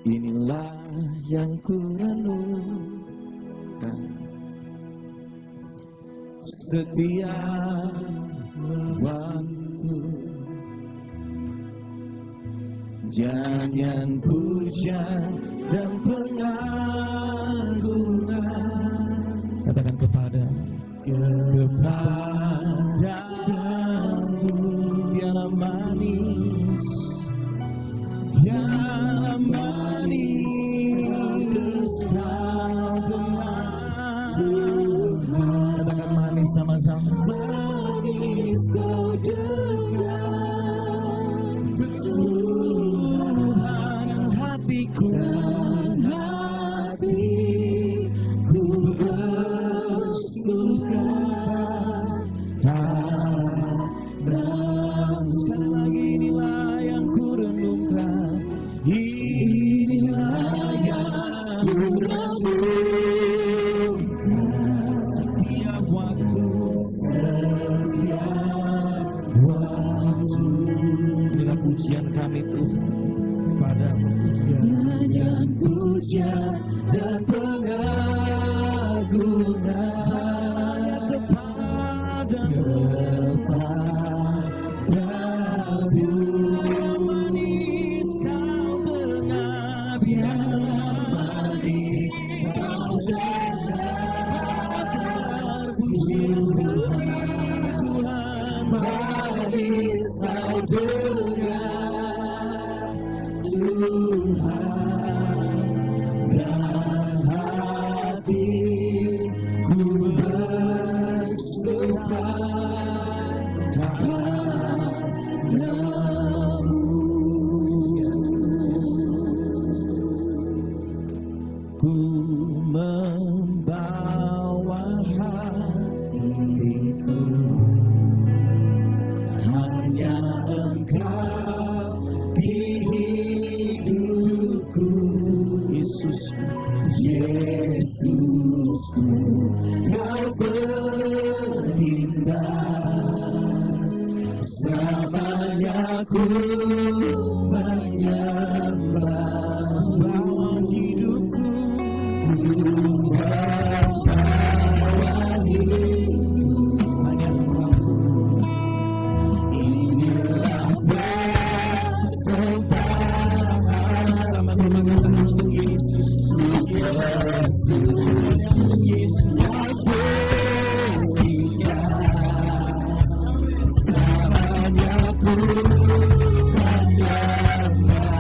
Inilah yang ku renungkan setiap waktu. Jangan pujian dan pengagungan, katakan kepadamu, biarlah manis, biarlah manis kau dengar. Katakan manis sama-sama. Manis kau dengar Tuhan, hatiku bersuka padamu. Sekali lagi, inilah yang ku renungkan, inilah yang ku renungkan setiap waktu. Inilah pujian kami Tuhan kepadamu. Dengan pujian dan pengagungan kepadamu. Biarlah manis kau dengar, biarlah manis kau dengar pujian Tuhan, manis kau dengar Tuhan, dan hatiku bersuka padamu. Ku membawa hatiku, hanya Engkau di hidupku. Yesusku, Kau terindah, selamanya ku menyembah. Bawa hidupku, bawa hidupku, hanya Engkau. Inilah persembahan, sama-sama kita untuk Yesus. Yesus, Kau terindah, selamanya ku menyembah.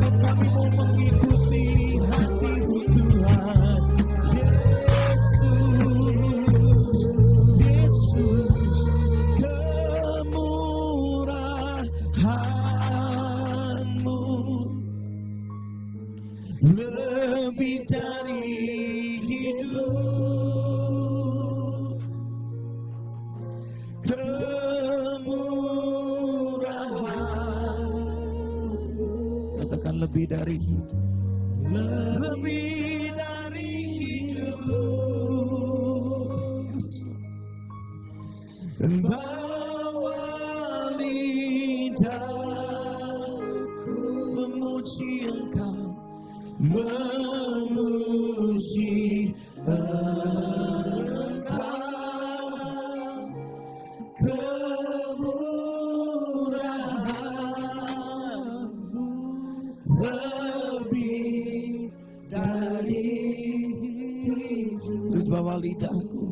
Kami mau mengikuti hati-Mu Tuhan. Yesus, kemurahan-Mu lebih dari hidup. Kemurahan, katakan lebih dari hidup. Lebih dari hidup. Bawa lidahku memuji Engkau, memuji Engkau. Kemurahan-Mu lebih dari hidup. Terus bawa lidahku,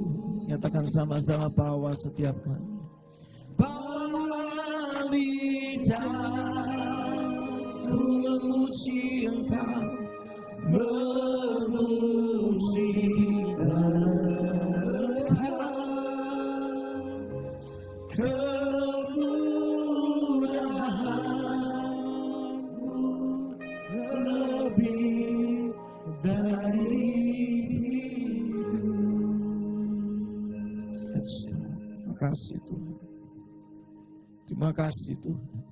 nyatakan sama-sama, bawa setiap kami. Bawa lidahku memuji Engkau, memuji Engkau. Kemurahan-Mu lebih dari hidup. Terima kasih Tuhan. Terima kasih Tuhan.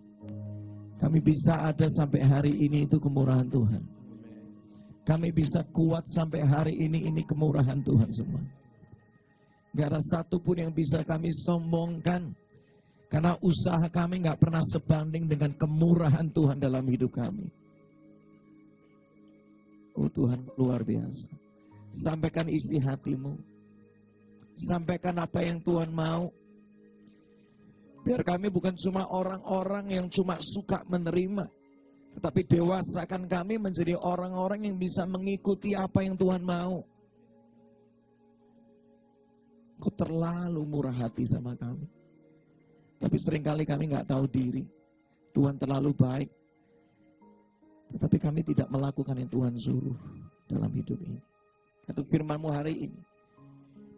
Kami bisa ada sampai hari ini itu kemurahan Tuhan. Kami bisa kuat sampai hari ini kemurahan Tuhan semua. Gak ada satupun yang bisa kami sombongkan. Karena usaha kami gak pernah sebanding dengan kemurahan Tuhan dalam hidup kami. Oh Tuhan, luar biasa. Sampaikan isi hatimu. Sampaikan apa yang Tuhan mau. Biar kami bukan cuma orang-orang yang cuma suka menerima. Tetapi dewasakan kami menjadi orang-orang yang bisa mengikuti apa yang Tuhan mau. Kau terlalu murah hati sama kami. Tapi seringkali kami gak tahu diri. Tuhan terlalu baik. Tetapi kami tidak melakukan yang Tuhan suruh dalam hidup ini. Atau firman-Mu hari ini,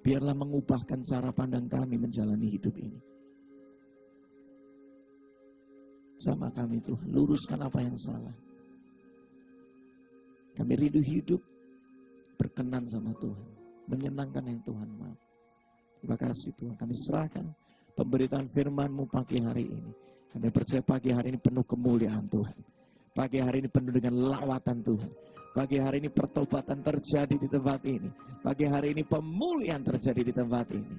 biarlah mengubahkan cara pandang kami menjalani hidup ini. Sama kami Tuhan, luruskan apa yang salah. Kami rindu hidup berkenan sama Tuhan, menyenangkan yang Tuhan mau. Terima kasih Tuhan, kami serahkan pemberitaan firman-Mu pagi hari ini. Kami percaya pagi hari ini penuh kemuliaan Tuhan. Pagi hari ini penuh dengan lawatan Tuhan. Pagi hari ini pertobatan terjadi di tempat ini. Pagi hari ini pemulihan terjadi di tempat ini.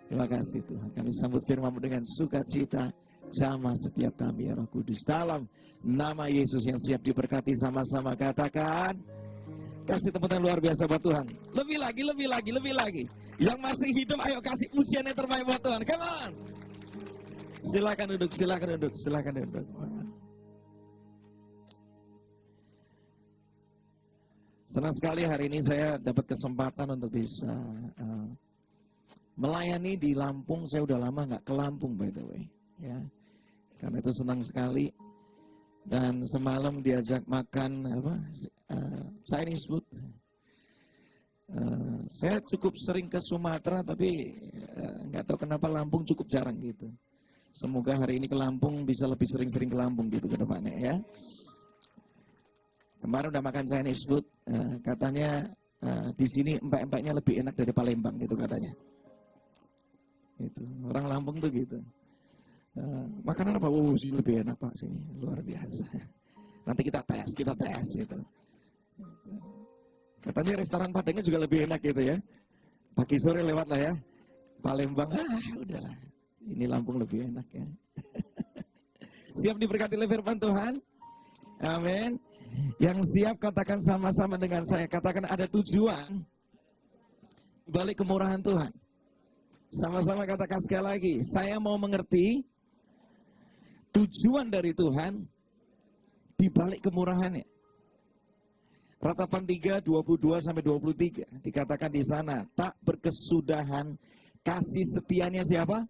Terima kasih Tuhan. Kami sambut firman-Mu dengan sukacita. Jamah setiap kami ya Roh Kudus. Dalam nama Yesus yang siap diberkati, sama-sama katakan. Kasih tepuk tangan luar biasa buat Tuhan. Lebih lagi, lebih lagi, lebih lagi. Yang masih hidup, ayo kasih pujian yang terbaik buat Tuhan. Come on. Silakan duduk, silakan duduk, silakan duduk. Senang sekali hari ini saya dapat kesempatan untuk bisa melayani di Lampung. Saya udah lama nggak ke Lampung by the way, ya. Karena itu senang sekali. Dan semalam diajak makan Chinese food. Saya cukup sering ke Sumatera, tapi nggak tahu kenapa Lampung cukup jarang gitu. Semoga hari ini ke Lampung bisa lebih sering-sering ke Lampung gitu ke depannya ya. Kemarin udah makan Chinese food, katanya di sini empek-empeknya lebih enak dari Palembang gitu katanya. Itu orang Lampung tuh gitu. Makanan apa? Oh, sini lebih enak Pak, sini luar biasa. Nanti kita tes gitu. Katanya restoran Padangnya juga lebih enak gitu ya. Pagi sore lewat lah ya. Palembang, udahlah. Ini Lampung lebih enak ya. Siap diberkati oleh firman Tuhan? Amin. Yang siap katakan sama-sama dengan saya. Katakan ada tujuan balik kemurahan Tuhan. Sama-sama katakan sekali lagi. Saya mau mengerti tujuan dari Tuhan di balik kemurahannya. Ratapan 3, 22-23 dikatakan di sana, tak berkesudahan kasih setianya siapa?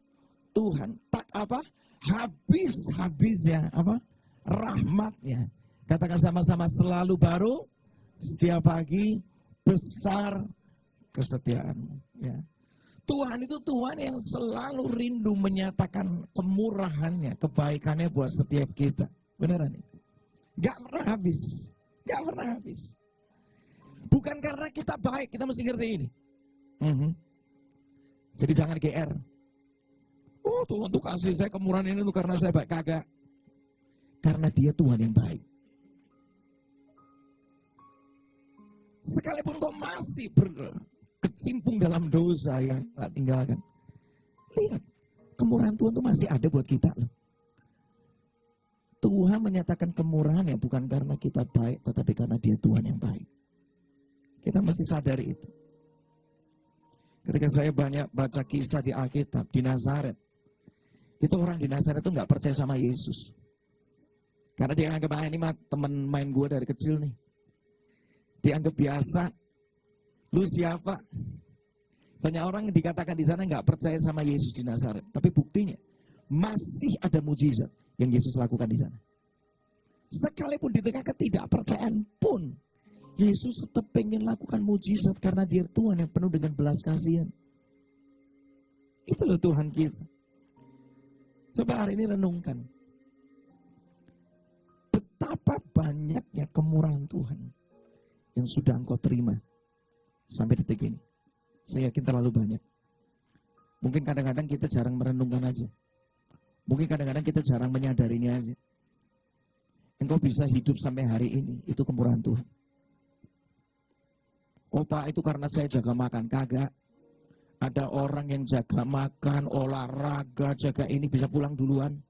Tuhan. Tak apa? Habis-habisnya apa? Rahmatnya. Katakan sama-sama, selalu baru, setiap pagi, besar kesetiaanmu. Ya. Tuhan itu Tuhan yang selalu rindu menyatakan kemurahannya, kebaikannya buat setiap kita. Beneran nih? Gak pernah habis. Gak pernah habis. Bukan karena kita baik, kita mesti ngerti ini. Jadi jangan GR. Oh Tuhan tuh kasih saya kemurahan ini tuh karena saya baik. Kagak. Karena dia Tuhan yang baik. Sekalipun kau masih berkecimpung dalam dosa yang tak tinggalkan. Lihat, kemurahan Tuhan itu masih ada buat kita loh. Tuhan menyatakan kemurahannya bukan karena kita baik, tetapi karena dia Tuhan yang baik. Kita mesti sadari itu. Ketika saya banyak baca kisah di Alkitab, di Nazaret. Itu orang di Nazaret itu gak percaya sama Yesus. Karena dia anggap, ini mah teman main gue dari kecil nih. Dianggap biasa. Lu siapa? Banyak orang yang dikatakan di sana nggak percaya sama Yesus di Nazaret. Tapi buktinya masih ada mujizat yang Yesus lakukan di sana. Sekalipun di tengah ketidakpercayaan pun, Yesus tetap pengen lakukan mujizat karena dia Tuhan yang penuh dengan belas kasihan. Itu loh Tuhan kita. Coba hari ini renungkan. Betapa banyaknya kemurahan Tuhan yang sudah engkau terima sampai detik ini. Saya yakin terlalu banyak. Mungkin kadang-kadang kita jarang merenungkan aja. Mungkin kadang-kadang kita jarang menyadarinya aja. Engkau bisa hidup sampai hari ini, itu kemurahan Tuhan. Oh Pak, itu karena saya jaga makan. Kagak. Ada orang yang jaga makan, olahraga, jaga ini bisa pulang duluan.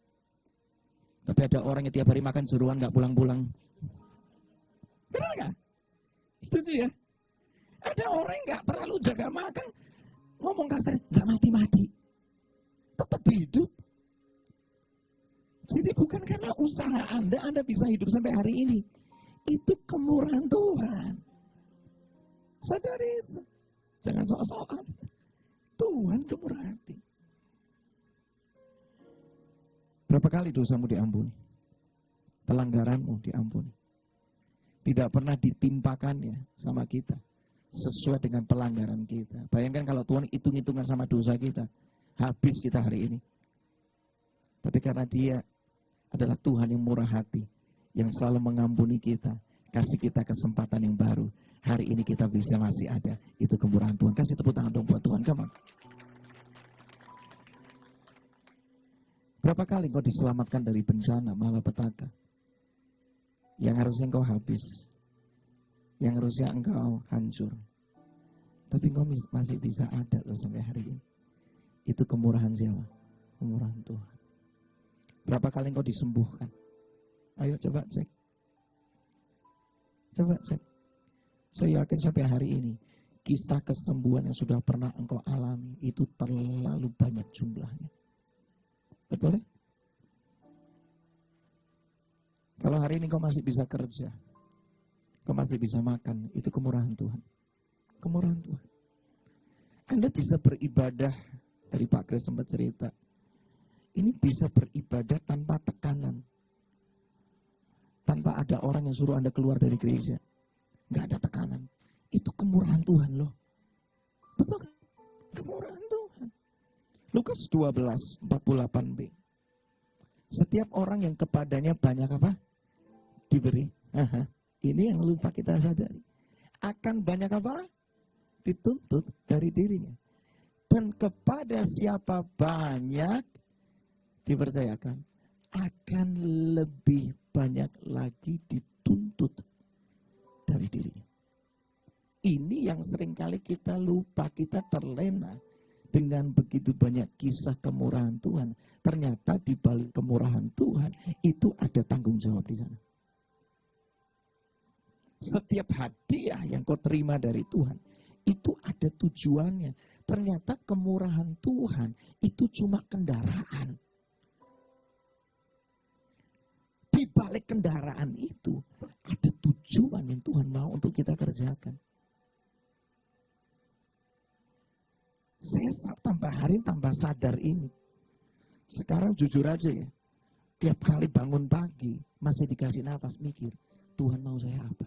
Tapi ada orang yang tiap hari makan jeruan gak pulang-pulang. Benar gak? Setuju ya? Ada orang yang gak terlalu jaga makan, ngomong kasar, gak mati-mati. Tetap hidup. Jadi bukan karena usaha Anda bisa hidup sampai hari ini. Itu kemurahan Tuhan. Sadari itu. Jangan sok-sokan. Tuhan kemurahan hati. Berapa kali dosamu diampuni? Pelanggaranmu diampuni. Tidak pernah ditimpakannya sama kita sesuai dengan pelanggaran kita. Bayangkan kalau Tuhan hitung-hitungan sama dosa kita, habis kita hari ini. Tapi karena dia adalah Tuhan yang murah hati, yang selalu mengampuni kita, kasih kita kesempatan yang baru. Hari ini kita bisa masih ada. Itu kemurahan Tuhan. Kasih tepuk tangan dong buat Tuhan. Come on. Berapa kali engkau diselamatkan dari bencana, malapetaka? Yang harusnya engkau habis. Yang harusnya engkau hancur. Tapi engkau masih bisa ada loh sampai hari ini. Itu kemurahan siapa? Kemurahan Tuhan. Berapa kali engkau disembuhkan? Ayo coba cek. Coba cek. Saya yakin sampai hari ini, kisah kesembuhan yang sudah pernah engkau alami, itu terlalu banyak jumlahnya. Betul ya? Kalau hari ini kau masih bisa kerja, kau masih bisa makan, itu kemurahan Tuhan. Kemurahan Tuhan. Anda bisa beribadah, tadi Pak Kris sempat cerita, ini bisa beribadah tanpa tekanan. Tanpa ada orang yang suruh Anda keluar dari gereja. Gak ada tekanan. Itu kemurahan Tuhan loh. Betul kan? Kemurahan Tuhan. Lukas 12, 48b. Setiap orang yang kepadanya banyak apa? Diberi. Ini yang lupa kita sadari. Akan banyak apa? Dituntut dari dirinya. Dan kepada siapa banyak dipercayakan, akan lebih banyak lagi dituntut dari dirinya. Ini yang seringkali kita lupa, kita terlena dengan begitu banyak kisah kemurahan Tuhan. Ternyata di balik kemurahan Tuhan itu ada tanggung jawab di sana. Setiap hadiah yang kau terima dari Tuhan itu ada tujuannya. Ternyata kemurahan Tuhan itu cuma kendaraan. Di balik kendaraan itu ada tujuan yang Tuhan mau untuk kita kerjakan. Saya tambah hari tambah sadar ini. Sekarang jujur aja ya, tiap kali bangun pagi masih dikasih nafas mikir, Tuhan mau saya apa?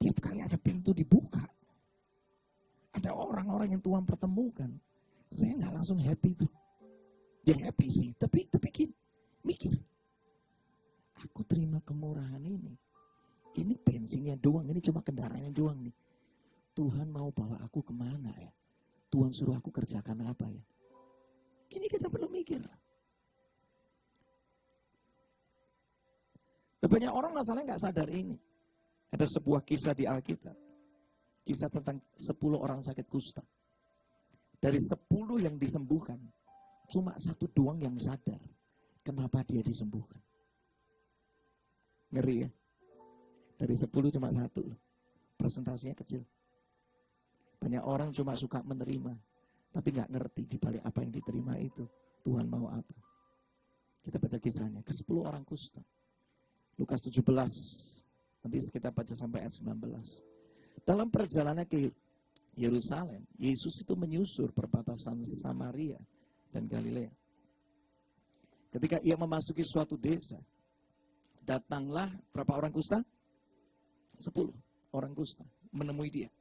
Tiap kali ada pintu dibuka, ada orang-orang yang Tuhan pertemukan, saya nggak langsung happy tuh. Ya happy sih, tapi gini, mikir. Aku terima kemurahan ini. Ini bensinnya doang, ini cuma kendaraannya doang nih. Tuhan mau bawa aku kemana ya? Tuhan suruh aku kerjakan apa ya? Ini kita perlu mikir. Banyak orang masalahnya nggak sadar ini. Ada sebuah kisah di Alkitab. Kisah tentang 10 orang sakit kusta. Dari 10 yang disembuhkan, cuma 1 doang yang sadar kenapa dia disembuhkan. Ngeri ya? Dari 10 cuma 1 loh. Presentasinya kecil. Banyak orang cuma suka menerima, tapi nggak ngerti di balik apa yang diterima itu Tuhan mau apa. Kita baca kisahnya, ke 10 orang kusta. Lukas 17, nanti kita baca sampai ayat 19. Dalam perjalanan ke Yerusalem, Yesus itu menyusur perbatasan Samaria dan Galilea. Ketika ia memasuki suatu desa, datanglah berapa orang kusta? 10 orang kusta menemui dia.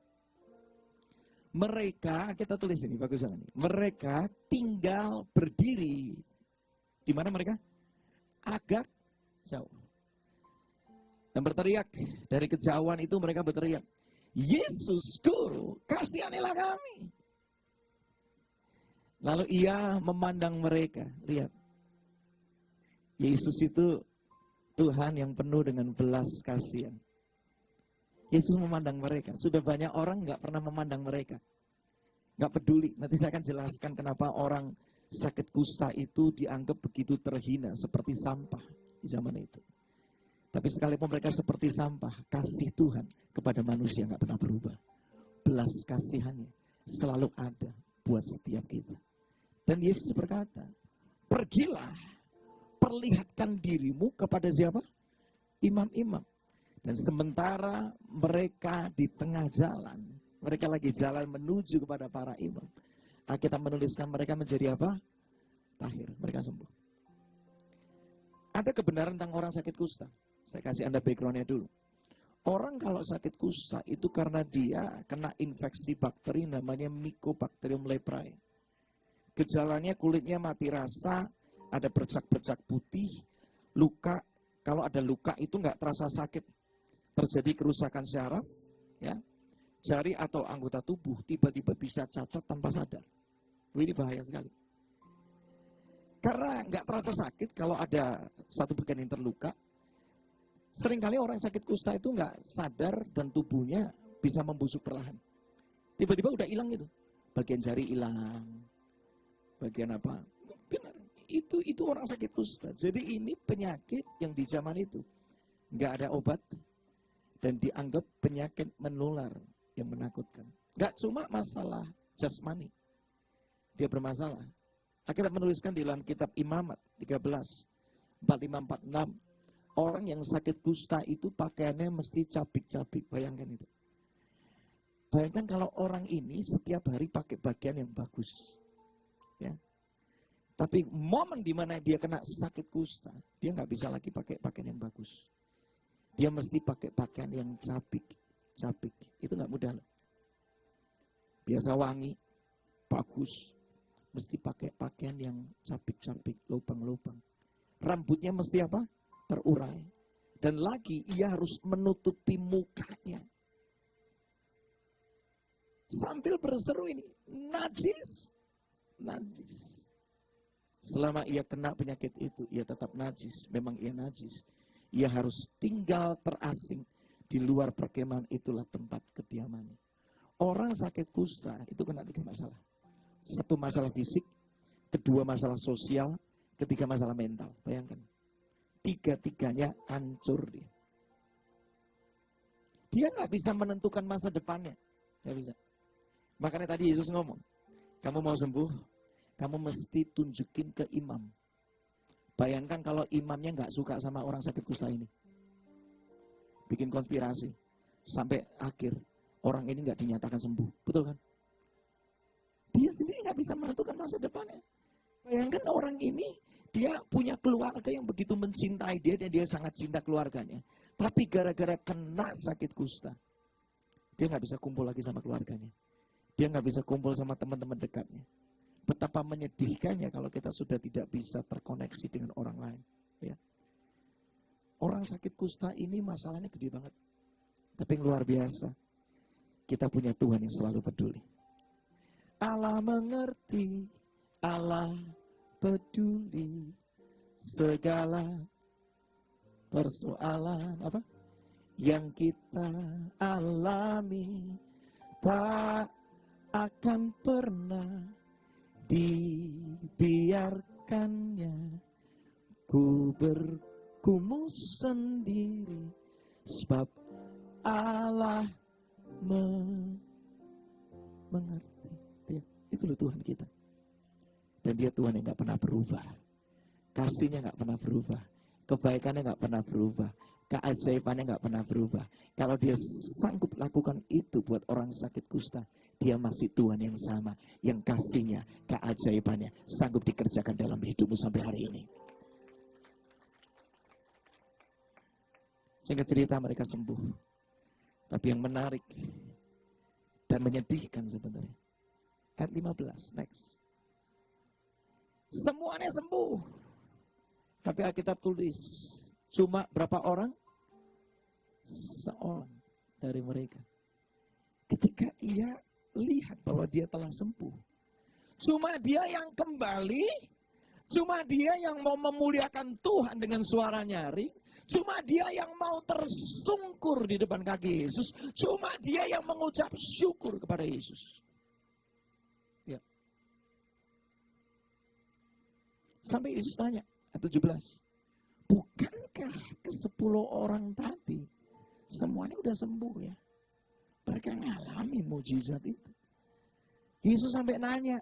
Mereka, kita tulis ini, bagus banget nih. Mereka tinggal berdiri. Di mana mereka? Agak jauh. Dan berteriak, dari kejauhan itu mereka berteriak, Yesus Guru, kasihanilah kami. Lalu ia memandang mereka, lihat. Yesus itu Tuhan yang penuh dengan belas kasihan. Yesus memandang mereka. Sudah banyak orang nggak pernah memandang mereka. Nggak peduli. Nanti saya akan jelaskan kenapa orang sakit kusta itu dianggap begitu terhina. Seperti sampah di zaman itu. Tapi sekalipun mereka seperti sampah, kasih Tuhan kepada manusia nggak pernah berubah. Belas kasihannya selalu ada buat setiap kita. Dan Yesus berkata, pergilah, perlihatkan dirimu kepada siapa? Imam-imam. Dan sementara mereka di tengah jalan, mereka lagi jalan menuju kepada para imam. Kita menuliskan mereka menjadi apa? Tahir, mereka sembuh. Ada kebenaran tentang orang sakit kusta. Saya kasih Anda background-nya dulu. Orang kalau sakit kusta itu karena dia kena infeksi bakteri namanya Mycobacterium leprae. Gejalanya kulitnya mati rasa, ada bercak-bercak putih, luka. Kalau ada luka itu nggak terasa sakit. Terjadi kerusakan syaraf, ya, jari atau anggota tubuh tiba-tiba bisa cacat tanpa sadar. Ini bahaya sekali. Karena nggak terasa sakit kalau ada satu bagian yang terluka. Seringkali orang sakit kusta itu nggak sadar dan tubuhnya bisa membusuk perlahan. Tiba-tiba udah hilang itu. Bagian jari hilang, bagian apa? Benar. Itu orang sakit kusta. Jadi ini penyakit yang di zaman itu nggak ada obat. Dan dianggap penyakit menular yang menakutkan. Gak cuma masalah jasmani. Dia bermasalah. Kita menuliskan di dalam kitab Imamat 13, 45-46. Orang yang sakit kusta itu pakaiannya mesti cabik-cabik. Bayangkan itu. Bayangkan kalau orang ini setiap hari pakai bagian yang bagus. Ya. Tapi momen di mana dia kena sakit kusta, dia nggak bisa lagi pakai pakaian yang bagus. Dia mesti pakai pakaian yang cabik. Itu nggak mudah loh. Biasa wangi, bagus. Mesti pakai pakaian yang cabik, lubang-lubang. Rambutnya mesti apa? Terurai. Dan lagi ia harus menutupi mukanya. Sambil berseru ini, najis. Selama ia kena penyakit itu, ia tetap najis. Memang ia najis. Ia harus tinggal terasing di luar perkemahan, itulah tempat kediamannya. Orang sakit kusta itu kena 3 masalah. 1 masalah fisik, 2 masalah sosial, 3 masalah mental. Bayangkan. 3-tiganya hancur dia. Dia nggak bisa menentukan masa depannya. Nggak bisa. Makanya tadi Yesus ngomong, kamu mau sembuh, kamu mesti tunjukin ke imam. Bayangkan kalau imamnya nggak suka sama orang sakit kusta ini. Bikin konspirasi. Sampai akhir, orang ini nggak dinyatakan sembuh. Betul kan? Dia sendiri nggak bisa menentukan masa depannya. Bayangkan orang ini, dia punya keluarga yang begitu mencintai dia dan dia sangat cinta keluarganya. Tapi gara-gara kena sakit kusta, dia nggak bisa kumpul lagi sama keluarganya. Dia nggak bisa kumpul sama teman-teman dekatnya. Betapa menyedihkannya kalau kita sudah tidak bisa terkoneksi dengan orang lain. Ya. Orang sakit kusta ini masalahnya gede banget. Tapi yang luar biasa, kita punya Tuhan yang selalu peduli. Allah mengerti, Allah peduli segala persoalan yang kita alami, tak akan pernah dibiarkannya ku bergumul sendiri, sebab Allah mengerti. Ya, itu loh Tuhan kita. Dan dia Tuhan yang gak pernah berubah. Kasihnya gak pernah berubah. Kebaikannya gak pernah berubah. Keajaibannya gak pernah berubah. Kalau dia sanggup lakukan itu buat orang sakit kusta, dia masih Tuhan yang sama. Yang kasihnya, keajaibannya sanggup dikerjakan dalam hidupmu sampai hari ini. Singkat cerita mereka sembuh. Tapi yang menarik dan menyedihkan sebenarnya. Ayat 15, next. Semuanya sembuh. Tapi Alkitab tulis, cuma berapa orang? Seorang dari mereka. Ketika ia lihat bahwa dia telah sembuh. Cuma dia yang kembali, cuma dia yang mau memuliakan Tuhan dengan suara nyaring, cuma dia yang mau tersungkur di depan kaki Yesus, cuma dia yang mengucap syukur kepada Yesus. Ya. Sampai Yesus tanya, ayat 17, bukankah ke-10 orang tadi semuanya udah sembuh ya? Mereka ngalamin mujizat itu. Yesus sampai nanya,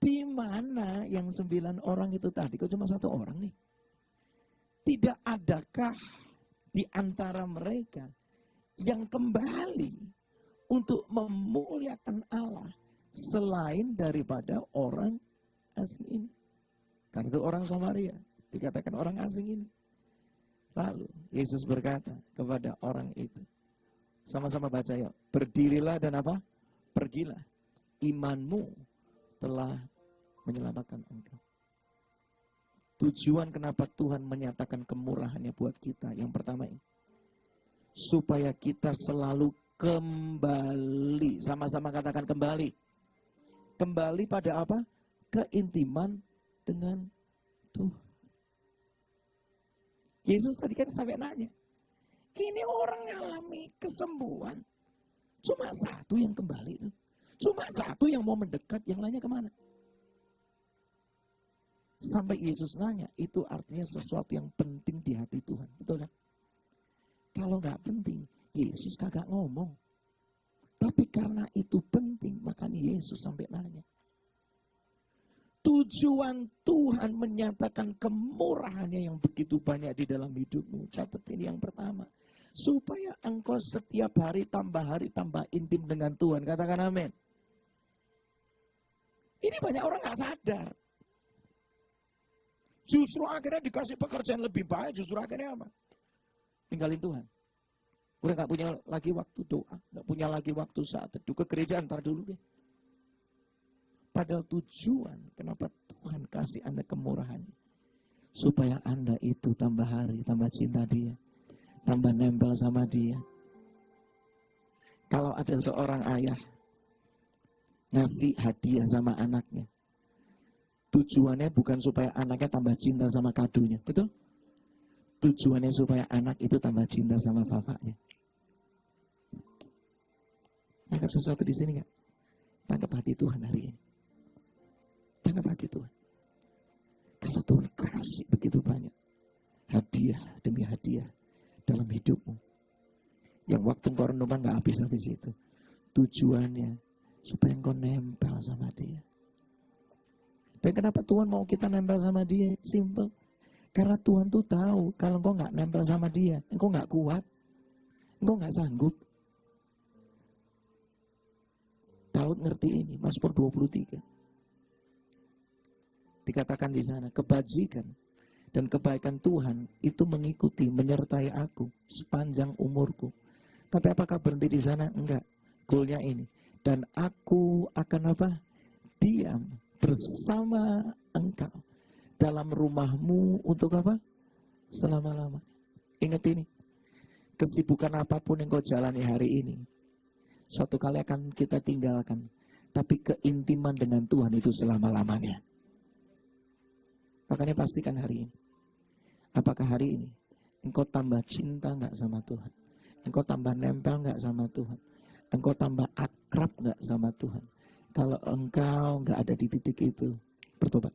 di mana yang 9 orang itu tadi? Kok cuma 1 orang nih? Tidak adakah di antara mereka yang kembali untuk memuliakan Allah selain daripada orang asing ini? Karena itu orang Samaria, dikatakan orang asing ini. Lalu Yesus berkata kepada orang itu, sama-sama baca ya, berdirilah dan pergilah, imanmu telah menyelamatkan engkau. Tujuan kenapa Tuhan menyatakan kemurahannya buat kita, yang pertama ini, supaya kita selalu kembali, sama-sama katakan kembali. Kembali pada apa? Keintiman dengan Tuhan. Yesus tadi kan sampai nanya, ini orang alami kesembuhan, cuma 1 yang kembali itu. Cuma 1 yang mau mendekat, yang lainnya kemana? Sampai Yesus nanya, itu artinya sesuatu yang penting di hati Tuhan. Betul kan? Kalau gak penting, Yesus kagak ngomong. Tapi karena itu penting, makanya Yesus sampai nanya. Tujuan Tuhan menyatakan kemurahannya yang begitu banyak di dalam hidupmu. Catat ini yang pertama. Supaya engkau setiap hari tambah intim dengan Tuhan. Katakan amin. Ini banyak orang gak sadar. Justru akhirnya dikasih pekerjaan lebih baik, justru akhirnya apa? Tinggalin Tuhan. Udah gak punya lagi waktu doa, gak punya lagi waktu saat teduh, ke gereja antar dulu deh. Padahal tujuan kenapa Tuhan kasih Anda kemurahan, supaya Anda itu tambah hari, tambah cinta Dia, tambah nempel sama Dia. Kalau ada seorang ayah ngasih hadiah sama anaknya, tujuannya bukan supaya anaknya tambah cinta sama kadonya, betul? Tujuannya supaya anak itu tambah cinta sama bapaknya. Tangkap sesuatu di sini nggak? Tangkap hati Tuhan hari ini. Tangkap hati Tuhan. Kalau Tuhan kasih begitu banyak hadiah demi hadiah dalam hidupmu, yang waktu engkau renungkan gak habis-habis itu, tujuannya supaya engkau nempel sama Dia. Dan kenapa Tuhan mau kita nempel sama Dia? Simple. Karena Tuhan tuh tahu kalau engkau gak nempel sama Dia, engkau gak kuat, engkau gak sanggup. Daud ngerti ini, Mazmur 23. Dikatakan di sana, kebajikan dan kebaikan Tuhan itu mengikuti, menyertai aku sepanjang umurku. Tapi apakah berhenti di sana? Enggak. Goalnya ini. Dan aku akan apa? Diam bersama engkau dalam rumahmu untuk apa? Selama-lama. Ingat ini. Kesibukan apapun yang kau jalani hari ini, suatu kali akan kita tinggalkan. Tapi keintiman dengan Tuhan itu selama-lamanya. Makanya pastikan hari ini. Apakah hari ini engkau tambah cinta enggak sama Tuhan? Engkau tambah nempel enggak sama Tuhan? Engkau tambah akrab enggak sama Tuhan? Kalau engkau enggak ada di titik itu, bertobat.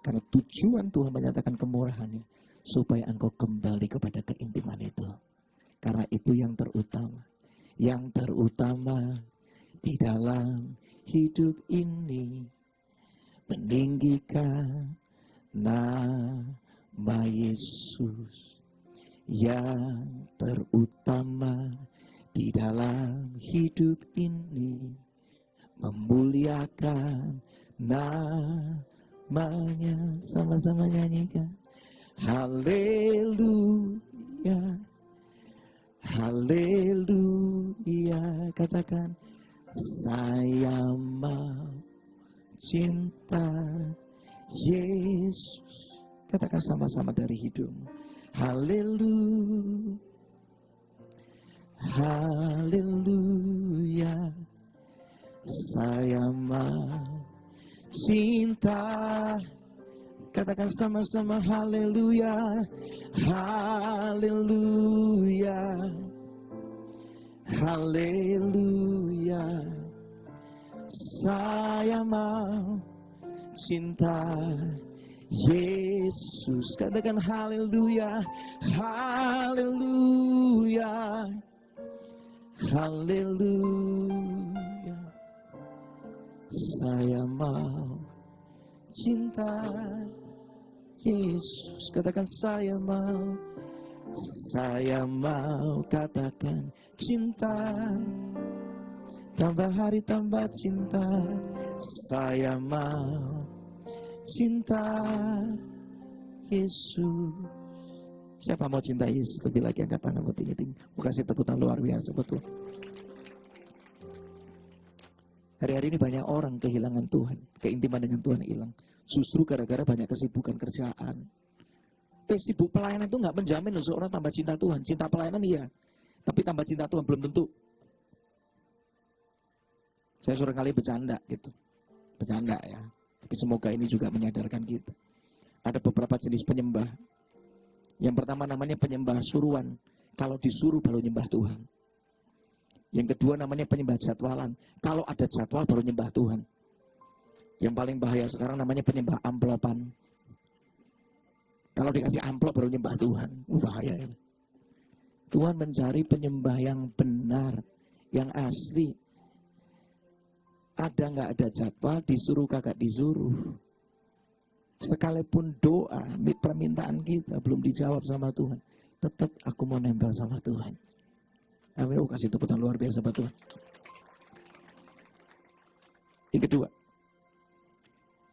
Karena tujuan Tuhan menyatakan kemurahannya, supaya engkau kembali kepada keintiman itu. Karena itu yang terutama. Yang terutama di dalam hidup ini, meninggikan nama Yesus. Yang terutama di dalam hidup ini, memuliakan namanya. Sama-sama nyanyikan. Haleluya. Haleluya, katakan, saya mau cinta Yesus. Katakan sama-sama dari hidupmu. Haleluya, haleluya, saya mau cinta. Katakan sama-sama, haleluya, haleluya, haleluya, saya mau cinta Yesus. Katakan haleluya, haleluya, haleluya, saya mau cinta Yesus. Katakan saya mau, katakan cinta. Tambah hari tambah cinta, saya mau cinta Yesus. Siapa mau cinta Yesus? Lebih lagi angkat tangan tinggi-tinggi. Mau kasih tepuk tangan luar biasa, betul. Hari-hari ini banyak orang kehilangan Tuhan, keintiman dengan Tuhan hilang. Justru gara-gara banyak kesibukan kerjaan. Sibuk pelayanan itu nggak menjamin loh seorang tambah cinta Tuhan. Cinta pelayanan iya, tapi tambah cinta Tuhan belum tentu. Saya sering kali bercanda gitu, bercanda ya. Tapi semoga ini juga menyadarkan kita. Ada beberapa jenis penyembah. Yang pertama namanya penyembah suruhan. Kalau disuruh baru nyembah Tuhan. Yang kedua namanya penyembah jadwalan. Kalau ada jadwal baru nyembah Tuhan. Yang paling bahaya sekarang namanya penyembah amplopan. Kalau dikasih amplop baru nyembah Tuhan. Bahaya ya. Tuhan mencari penyembah yang benar, yang asli. Ada nggak ada jadwal, disuruh kagak disuruh. Sekalipun doa, permintaan kita belum dijawab sama Tuhan, tetap aku mau nempel sama Tuhan. Amin. Kasih tepuk tangan luar biasa buat Tuhan. Yang kedua,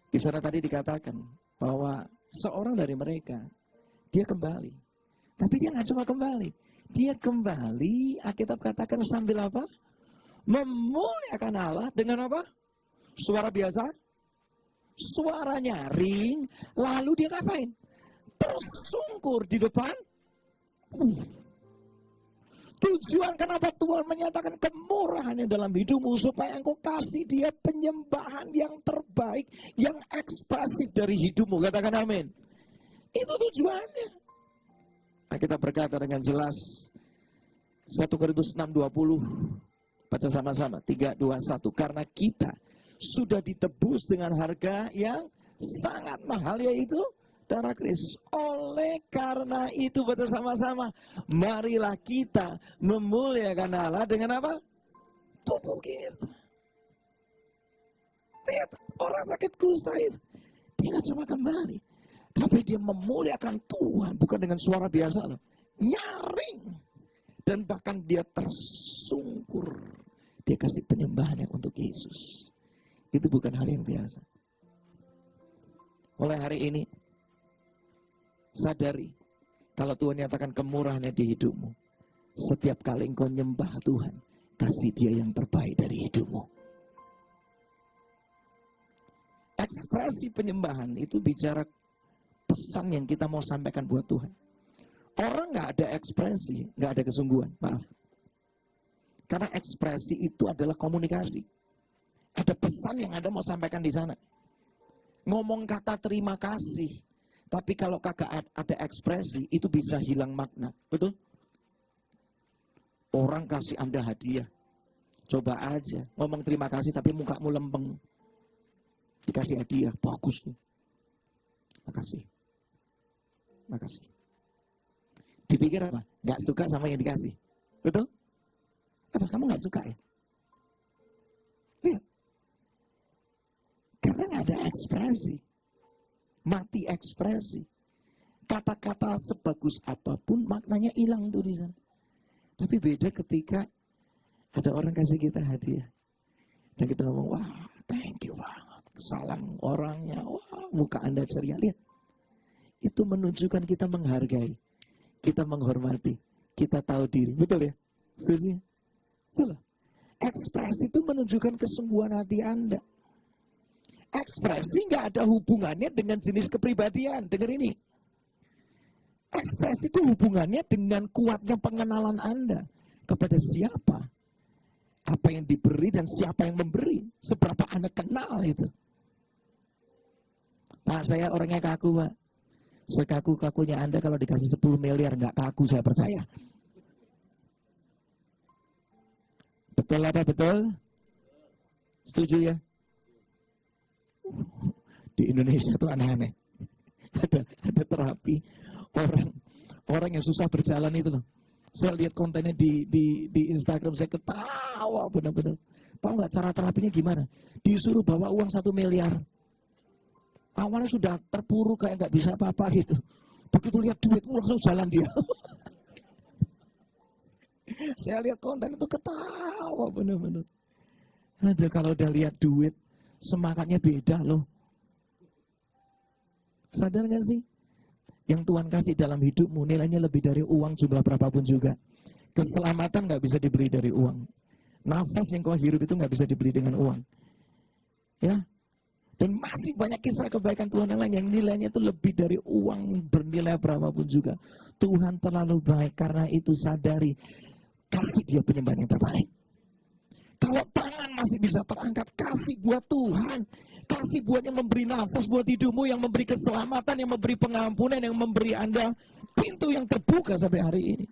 di sana tadi dikatakan bahwa seorang dari mereka, dia kembali. Tapi dia nggak cuma kembali. Dia kembali, Alkitab katakan sambil apa? Memuliakan Allah dengan apa? Suara biasa, suara nyaring, lalu dia ngapain? Tersungkur di depan. Tujuan kenapa Tuhan menyatakan kemurahannya dalam hidupmu, supaya engkau kasih dia penyembahan yang terbaik, yang ekspresif dari hidupmu. Katakan amin. Itu tujuannya. Nah, kita berkata dengan jelas 1 Korintus 6:20. Baca sama-sama, 3, 2, 1. Karena kita sudah ditebus dengan harga yang sangat mahal, yaitu darah Kristus. Oleh karena itu, baca sama-sama, marilah kita memuliakan Allah dengan apa? Tubuh kita. Lihat, orang sakit kusta itu, dia nggak cuma kembali, tapi dia memuliakan Tuhan, bukan dengan suara biasa, nyaring. Dan bahkan dia tersungkur. Dia kasih penyembahannya untuk Yesus. Itu bukan hal yang biasa. Mulai hari ini, sadari kalau Tuhan nyatakan kemurahannya di hidupmu. Setiap kali engkau nyembah Tuhan, kasih dia yang terbaik dari hidupmu. Ekspresi penyembahan itu bicara pesan yang kita mau sampaikan buat Tuhan. Orang gak ada ekspresi, gak ada kesungguhan, maaf. Karena ekspresi itu adalah komunikasi. Ada pesan yang Anda mau sampaikan di sana. Ngomong kata terima kasih, tapi kalau kagak ada ekspresi, itu bisa hilang makna, betul? Orang kasih Anda hadiah, coba aja ngomong terima kasih tapi mukamu lempeng. Dikasih hadiah, bagus nih. Makasih. Makasih. Dipikir apa? Gak suka sama yang dikasih. Betul? Apa kamu gak suka ya? Lihat. Karena gak ada ekspresi. Mati ekspresi. Kata-kata sebagus apapun maknanya hilang tuh di sana. Tapi beda ketika ada orang kasih kita hadiah. Dan kita ngomong, wah thank you banget. Salam orangnya, wah muka Anda ceria. Lihat. Itu menunjukkan kita menghargai. Kita menghormati. Kita tahu diri. Betul ya? Setuju? Betul. Ekspresi itu menunjukkan kesungguhan hati Anda. Ekspresi nggak ada hubungannya dengan jenis kepribadian. Dengar ini. Ekspresi itu hubungannya dengan kuatnya pengenalan Anda kepada siapa, apa yang diberi dan siapa yang memberi, seberapa Anda kenal itu. Nah, saya orangnya kaku, Pak. Sekaku-kakunya Anda kalau dikasih 10 miliar nggak kaku, saya percaya. Betul apa betul? Setuju ya? Di Indonesia itu aneh-aneh. Ada terapi orang yang susah berjalan itu loh. Saya lihat kontennya di Instagram, saya ketawa benar-benar. Tahu nggak cara terapinya gimana? Disuruh bawa uang 1 miliar. Awalnya sudah terpuruk kayak nggak bisa apa-apa gitu. Begitu lihat duit, langsung jalan dia. Saya lihat konten itu ketawa benar-benar. Ada kalau udah lihat duit, semangatnya beda loh. Sadar nggak sih? Yang Tuhan kasih dalam hidupmu nilainya lebih dari uang jumlah berapapun juga. Keselamatan nggak bisa dibeli dari uang. Nafas yang kau hirup itu nggak bisa dibeli dengan uang. Ya, dan masih banyak kisah kebaikan Tuhan yang lain yang nilainya itu lebih dari uang bernilai berapapun juga. Tuhan terlalu baik, karena itu sadari, kasih dia penyembahan yang terbaik. Kalau tangan masih bisa terangkat, kasih buat Tuhan. Kasih buat yang memberi nafas buat hidupmu, yang memberi keselamatan, yang memberi pengampunan, yang memberi Anda pintu yang terbuka sampai hari ini.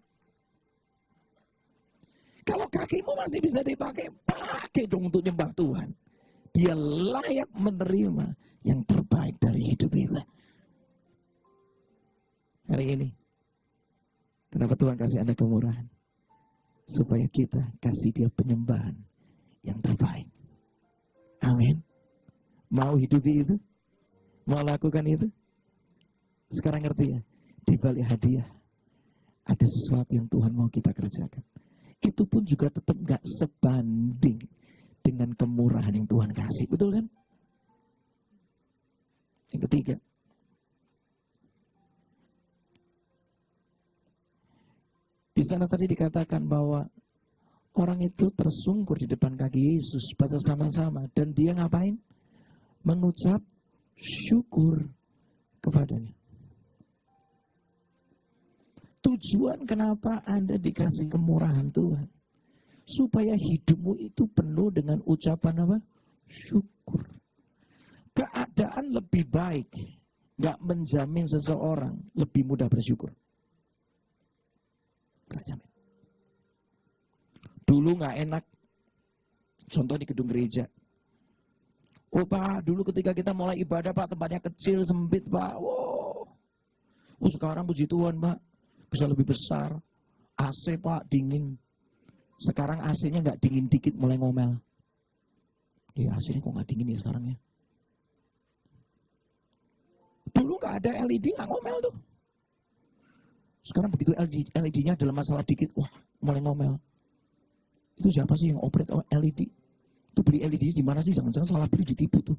Kalau kakimu masih bisa dipakai, pakai dong untuk nyembah Tuhan. Dia layak menerima yang terbaik dari hidup kita. Hari ini, kenapa Tuhan kasih Anda kemurahan? Supaya kita kasih dia penyembahan yang terbaik. Amin. Mau hidupi itu? Mau lakukan itu? Sekarang ngerti ya? Di balik hadiah ada sesuatu yang Tuhan mau kita kerjakan. Itu pun juga tetap gak sebanding dengan kemurahan yang Tuhan kasih. Betul kan? Yang ketiga, di sana tadi dikatakan bahwa orang itu tersungkur di depan kaki Yesus bersama-sama, dan dia ngapain? Mengucap syukur kepadanya. Tujuan kenapa Anda dikasih kemurahan Tuhan? Supaya hidupmu itu penuh dengan ucapan apa? Syukur. Keadaan lebih baik gak menjamin seseorang lebih mudah bersyukur. Gak jamin. Dulu gak enak. Contoh di gedung gereja. Oh Pak, dulu ketika kita mulai ibadah Pak, tempatnya kecil, sempit Pak. Wow. Oh sekarang puji Tuhan Pak, bisa lebih besar. AC Pak, dingin. Sekarang AC-nya gak dingin dikit, mulai ngomel. Ya AC-nya kok gak dingin ya sekarang ya. Dulu gak ada LED, gak ngomel tuh. Sekarang begitu LED-nya dalam masalah dikit, wah mulai ngomel. Itu siapa sih yang operate LED? Itu beli LED di mana sih? Jangan-jangan salah beli, ditipu tuh.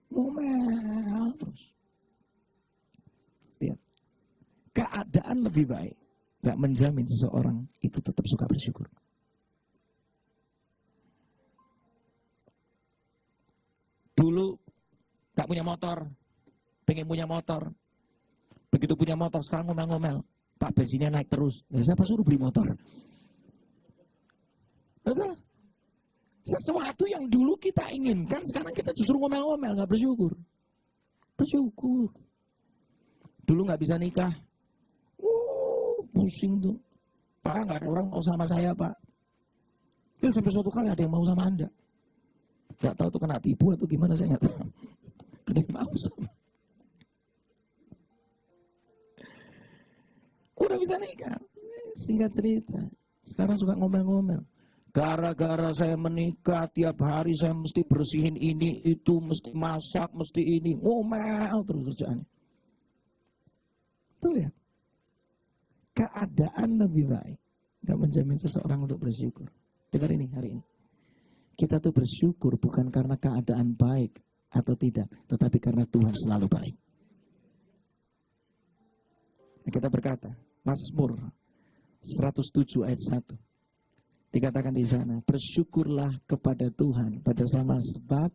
Ngomel terus. Lihat. Keadaan lebih baik gak menjamin seseorang itu tetap suka bersyukur. Dulu gak punya motor, pengen punya motor. Begitu punya motor, sekarang ngomel-ngomel. Pak, bensinnya naik terus. Ya, siapa suruh beli motor? Betul? Sesuatu yang dulu kita inginkan, sekarang kita justru ngomel-ngomel, gak bersyukur. Bersyukur. Dulu gak bisa nikah. Pusing tuh. Pak, gak ada orang mau sama saya, Pak. Terus sampai suatu kali ada yang mau sama Anda. Gak tahu tuh kena tipu atau gimana, saya gak tahu. Ada yang mau sama. Udah bisa nikah. Singkat cerita. Sekarang suka ngomel-ngomel. Gara-gara saya menikah, tiap hari saya mesti bersihin ini, itu, mesti masak, mesti ini. Ngomel terus kerjaannya. Tuh lihat. Keadaan lebih baik. Gak menjamin seseorang untuk bersyukur. Dengar ini hari ini. Kita tuh bersyukur bukan karena keadaan baik atau tidak. Tetapi karena Tuhan selalu baik. Kita berkata, Mazmur 107 ayat 1. Dikatakan di sana, bersyukurlah kepada Tuhan pada sama sebab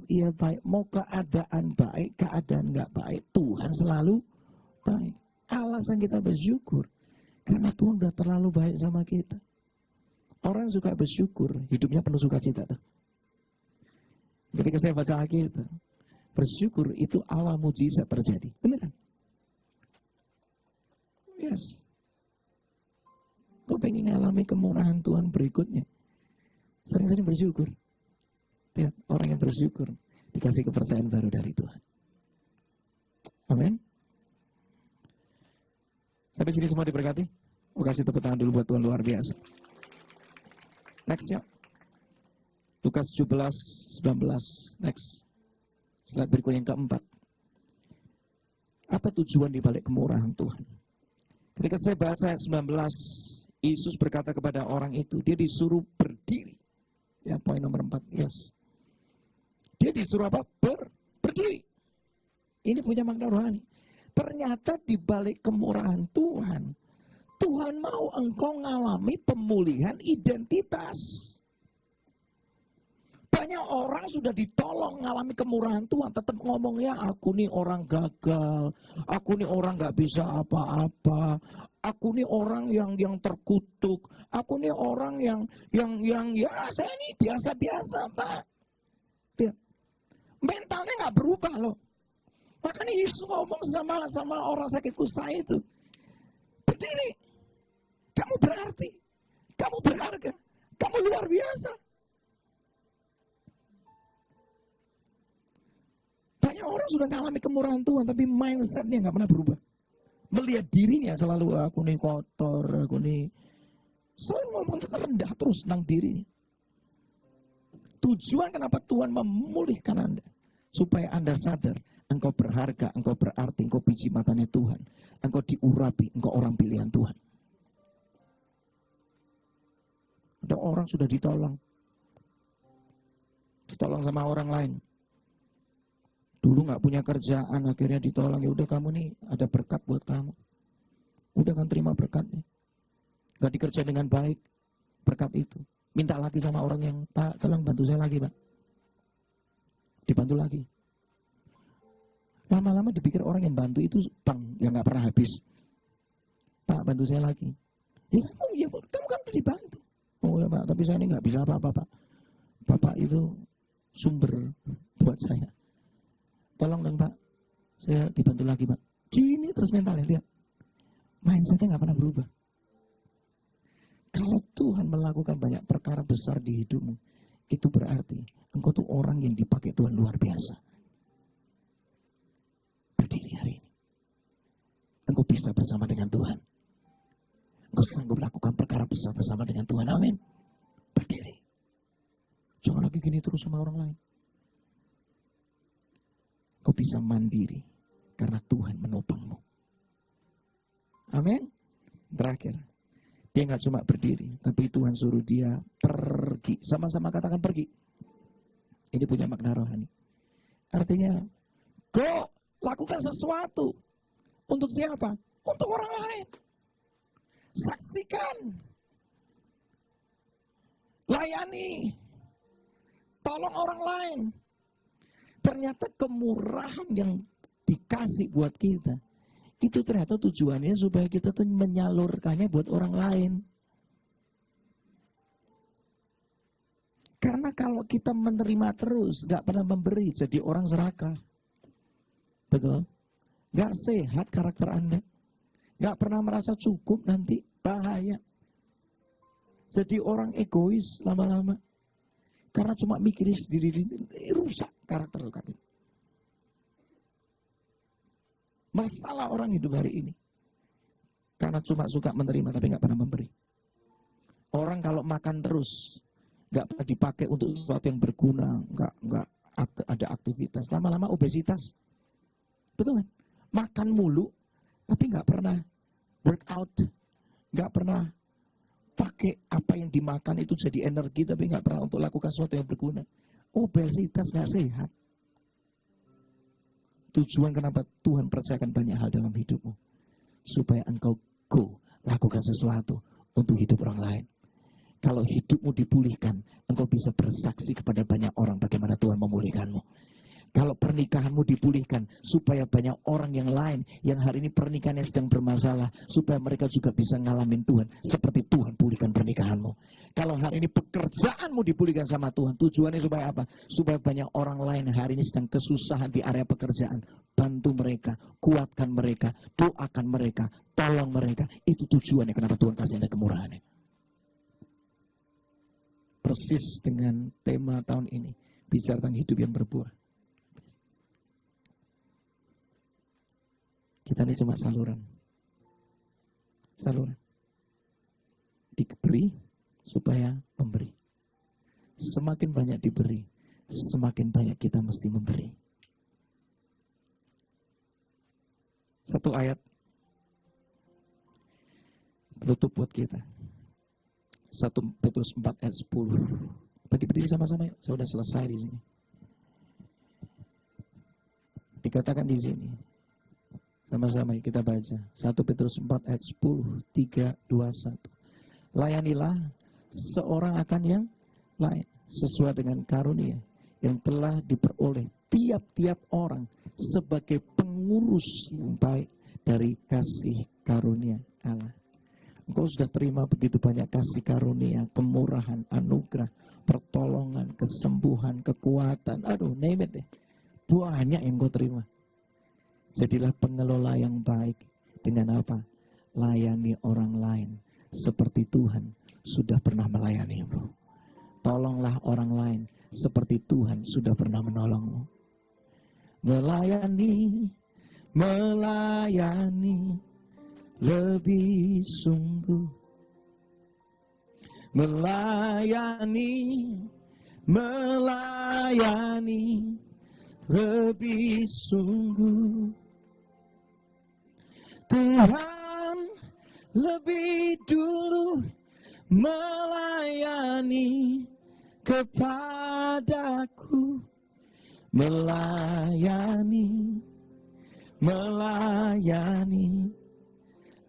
ia baik. Mau keadaan baik, keadaan gak baik, Tuhan selalu baik. Alasan kita bersyukur karena Tuhan udah terlalu baik sama kita. Orang suka bersyukur, hidupnya penuh sukacita. Ketika saya baca Alkitab, bersyukur itu awal mujizat terjadi. Beneran? Yes. Kau pengen ngalami kemurahan Tuhan berikutnya, sering-sering bersyukur. Lihat, orang yang bersyukur dikasih kepercayaan baru dari Tuhan. Amin. Sampai sini semua diberkati. Mau kasih tepuk tangan dulu buat Tuhan, luar biasa. Next ya. Lukas 17:19. Next. Slide berikutnya yang keempat. Apa tujuan dibalik kemurahan Tuhan? Ketika saya baca ayat 19, Yesus berkata kepada orang itu, dia disuruh berdiri. Ya, poin nomor 4. Yes. Dia disuruh apa? Berdiri. Ini punya makna rohani. Ternyata di balik kemurahan Tuhan, Tuhan mau engkau ngalami pemulihan identitas. Banyak orang sudah ditolong ngalami kemurahan Tuhan, tetap ngomongnya, aku nih orang gagal, aku nih orang gak bisa apa-apa, aku nih orang yang terkutuk, aku nih orang yang ya saya ini biasa-biasa, Pak. Mentalnya gak berubah loh. Makanya Yesus ngomong sama orang sakit kusta itu, berdiri, kamu berarti, kamu berharga, kamu luar biasa. Banyak orang sudah mengalami kemurahan Tuhan, tapi mindsetnya nggak pernah berubah. Melihat dirinya selalu, aku nih kotor, aku nih, selalu ngomong rendah terus tentang diri. Tujuan kenapa Tuhan memulihkan Anda, supaya Anda sadar, engkau berharga, engkau berarti, engkau biji matanya Tuhan. Engkau diurapi, engkau orang pilihan Tuhan. Ada orang sudah ditolong sama orang lain. Dulu gak punya kerjaan, akhirnya ditolong. Ya udah kamu nih, ada berkat buat kamu. Udah kan terima berkatnya. Gak dikerja dengan baik, berkat itu. Minta lagi sama orang yang, Pak, tolong bantu saya lagi, Pak. Dibantu lagi. Lama-lama dipikir orang yang bantu itu bang yang nggak pernah habis. Pak, bantu saya lagi. Ya kamu kan udah dibantu. Oh ya Pak, tapi saya ini nggak bisa apa-apa Pak. Bapak itu sumber buat saya. Tolong dong Pak, saya dibantu lagi Pak. Gini terus mentalnya, lihat. Mindsetnya nggak pernah berubah. Kalau Tuhan melakukan banyak perkara besar di hidupmu, itu berarti engkau tuh orang yang dipakai Tuhan luar biasa. Berdiri hari ini. Engkau bisa bersama dengan Tuhan. Engkau sanggup lakukan perkara besar bersama dengan Tuhan. Amin. Berdiri. Jangan lagi gini terus sama orang lain. Engkau bisa mandiri karena Tuhan menopangmu. Amin. Terakhir. Dia gak cuma berdiri, tapi Tuhan suruh dia pergi. Sama-sama katakan pergi. Ini punya makna rohani. Artinya, go Lakukan sesuatu. Untuk siapa? Untuk orang lain. Saksikan. Layani. Tolong orang lain. Ternyata kemurahan yang dikasih buat kita, itu ternyata tujuannya supaya kita tuh menyalurkannya buat orang lain. Karena kalau kita menerima terus, gak pernah memberi, jadi orang serakah. Betul? Gak sehat karakter Anda. Gak pernah merasa cukup nanti, bahaya. Jadi orang egois lama-lama. Karena cuma mikirin sendiri, rusak karakter kami. Masalah orang hidup hari ini. Karena cuma suka menerima tapi gak pernah memberi. Orang kalau makan terus, gak pernah dipakai untuk sesuatu yang berguna, gak ada aktivitas. Lama-lama obesitas. Betul kan? Makan mulu, tapi gak pernah workout, gak pernah pakai apa yang dimakan itu jadi energi, tapi nggak pernah untuk lakukan sesuatu yang berguna. Obesitas nggak sehat. Tujuan kenapa Tuhan percayakan banyak hal dalam hidupmu, supaya engkau lakukan sesuatu untuk hidup orang lain. Kalau hidupmu dipulihkan, engkau bisa bersaksi kepada banyak orang bagaimana Tuhan memulihkanmu. Kalau pernikahanmu dipulihkan, supaya banyak orang yang lain yang hari ini pernikahannya sedang bermasalah, supaya mereka juga bisa ngalamin Tuhan seperti Tuhan pulihkan pernikahanmu. Kalau hari ini pekerjaanmu dipulihkan sama Tuhan, tujuannya supaya apa? Supaya banyak orang lain hari ini sedang kesusahan di area pekerjaan. Bantu mereka, kuatkan mereka, doakan mereka, tolong mereka. Itu tujuannya kenapa Tuhan kasih Anda kemurahannya. Persis dengan tema tahun ini, bicara tentang hidup yang berbuah. Kita ini cuma saluran. Saluran. Diberi supaya memberi. Semakin banyak diberi, semakin banyak kita mesti memberi. Satu ayat penutup buat kita. 1 Petrus 4 ayat 10. Berdiri sama-sama yuk. Saya sudah selesai di sini. Dikatakan di sini. Sama-sama kita baca. 1 Petrus 4 ayat 10, 3, 2, 1. Layanilah seorang akan yang lain sesuai dengan karunia yang telah diperoleh tiap-tiap orang sebagai pengurus yang baik dari kasih karunia Allah. Engkau sudah terima begitu banyak kasih karunia, kemurahan, anugerah, pertolongan, kesembuhan, kekuatan. Aduh, name it deh. Banyak yang kau terima. Jadilah pengelola yang baik dengan apa? Layani orang lain seperti Tuhan sudah pernah melayanimu. Tolonglah orang lain seperti Tuhan sudah pernah menolongmu. Melayani lebih sungguh. Melayani lebih sungguh. Tuhan lebih dulu melayani kepadaku. Melayani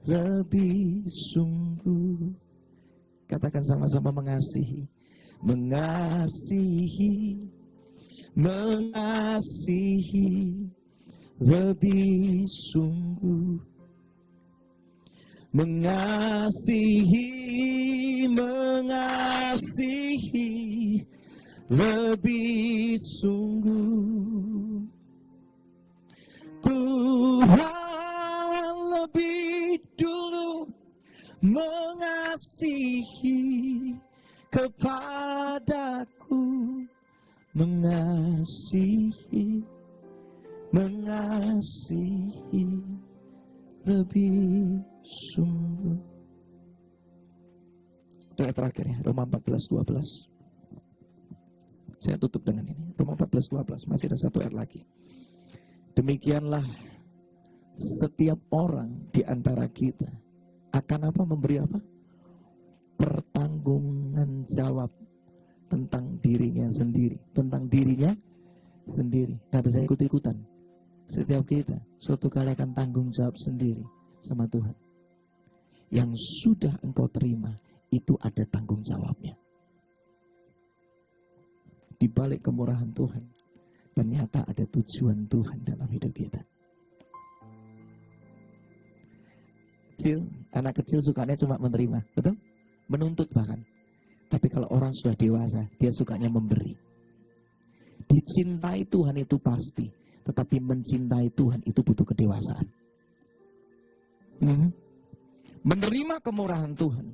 lebih sungguh. Katakan sama-sama mengasihi. Mengasihi lebih sungguh. Mengasihi lebih sungguh. Tuhan lebih dulu mengasihi kepadaku. Mengasihi lebih sungguh. Ayat terakhir ya, Roma 14:12. Saya tutup dengan ini. Roma 14:12, masih ada satu ayat lagi. Demikianlah setiap orang di antara kita akan apa? Memberi apa? Pertanggungan jawab tentang dirinya sendiri. Tentang dirinya sendiri. Nggak bisa ikut-ikutan. Setiap kita suatu kali akan tanggung jawab sendiri sama Tuhan. Yang sudah engkau terima itu ada tanggung jawabnya. Di balik kemurahan Tuhan, ternyata ada tujuan Tuhan dalam hidup kita. Anak kecil sukanya cuma menerima, betul? Menuntut bahkan. Tapi kalau orang sudah dewasa, dia sukanya memberi. Dicintai Tuhan itu pasti, tetapi mencintai Tuhan itu butuh kedewasaan. Menerima kemurahan Tuhan,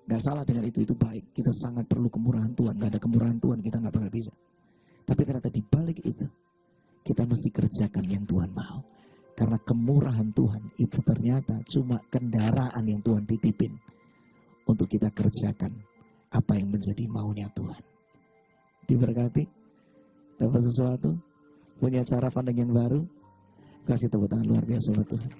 gak salah dengan itu baik. Kita sangat perlu kemurahan Tuhan. Gak ada kemurahan Tuhan kita gak bakal bisa. Tapi ternyata di balik itu, kita mesti kerjakan yang Tuhan mau. Karena kemurahan Tuhan itu ternyata cuma kendaraan yang Tuhan titipin untuk kita kerjakan apa yang menjadi maunya Tuhan. Diberkati, dapat sesuatu, punya cara pandang yang baru, kasih tepuk tangan luar biasa buat Tuhan.